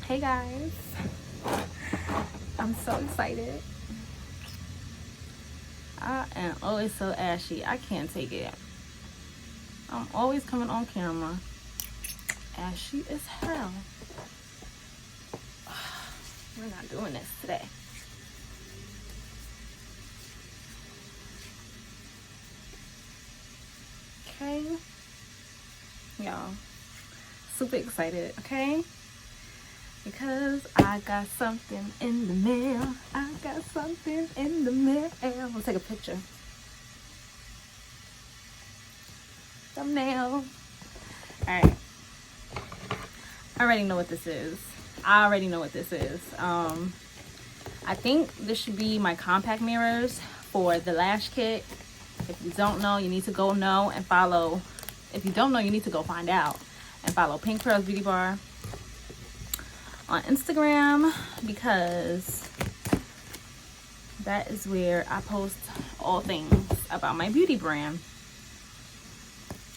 Hey guys, I'm so excited. I am always so ashy. I can't take it. I'm always coming on camera ashy as hell. We're not doing this today. Okay, y'all, super excited. Okay, because I got something in the mail. I got something in the mail. We'll take a picture. Thumbnail. All right. I already know what this is. I think this should be my compact mirrors for the lash kit. If you don't know, you need to go know and follow. If you don't know, you need to go find out and follow Pink Pearls Beauty Bar on Instagram, because that is where I post all things about my beauty brand.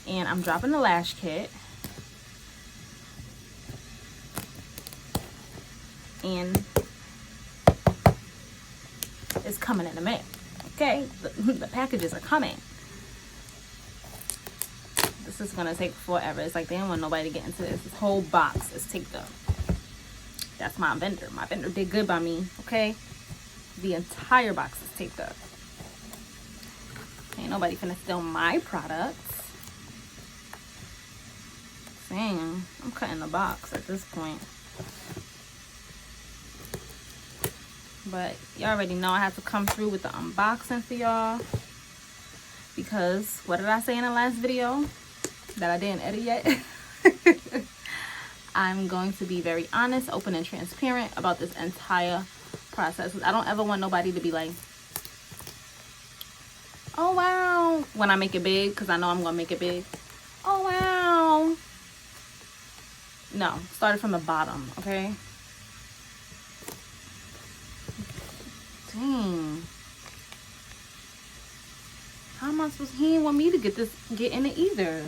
And I'm dropping the lash kit. And it's coming in the mail. Okay, the packages are coming. This is gonna take forever. It's like they don't want nobody to get into this. This whole box is taped up. That's my vendor. My vendor did good by me. Okay, the entire box is taped up. Ain't nobody finna steal my products. Dang, I'm cutting the box at this point. But y'all already know I have to come through with the unboxing for y'all, because what did I say in the last video that I didn't edit yet? I'm going to be very honest, open, and transparent about this entire process. I don't ever want nobody to be like, oh wow, when I make it big, because I know I'm gonna make it big. Oh wow. No, started from the bottom. Okay. Dang. How am I supposed to? He didn't want me to get in it either.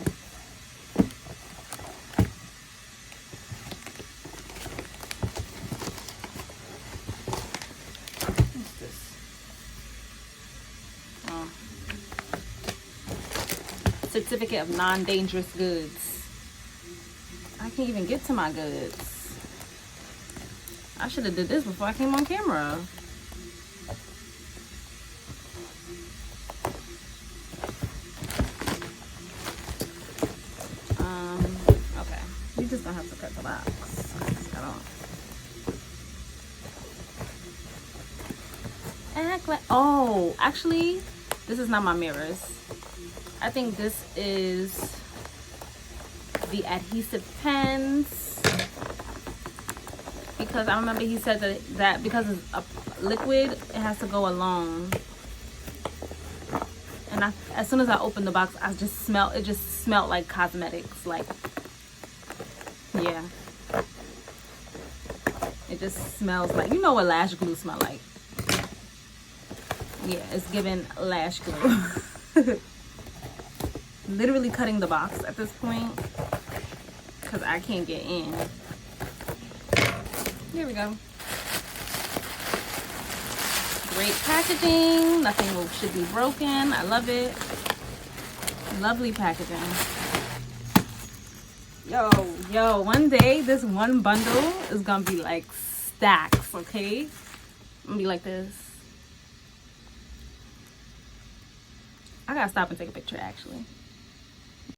What's this? Oh. Certificate of non-dangerous goods. I can't even get to my goods. I should have did this before I came on camera. Okay. You just don't have to cut the box. I don't. Act like, oh, actually, this is not my mirrors. I think this is the adhesive pens, because I remember he said that because it's a liquid, it has to go along. And as soon as I opened the box, it just smelled like cosmetics. Like, yeah, it just smells like, you know what lash glue smell like. Yeah, it's giving lash glue. Literally cutting the box at this point because I can't get in. Here we go. Great packaging. Nothing should be broken. I love it. Lovely packaging. Yo, one day this one bundle is gonna be like stacks, okay? I'm gonna be like this. I gotta stop and take a picture, actually.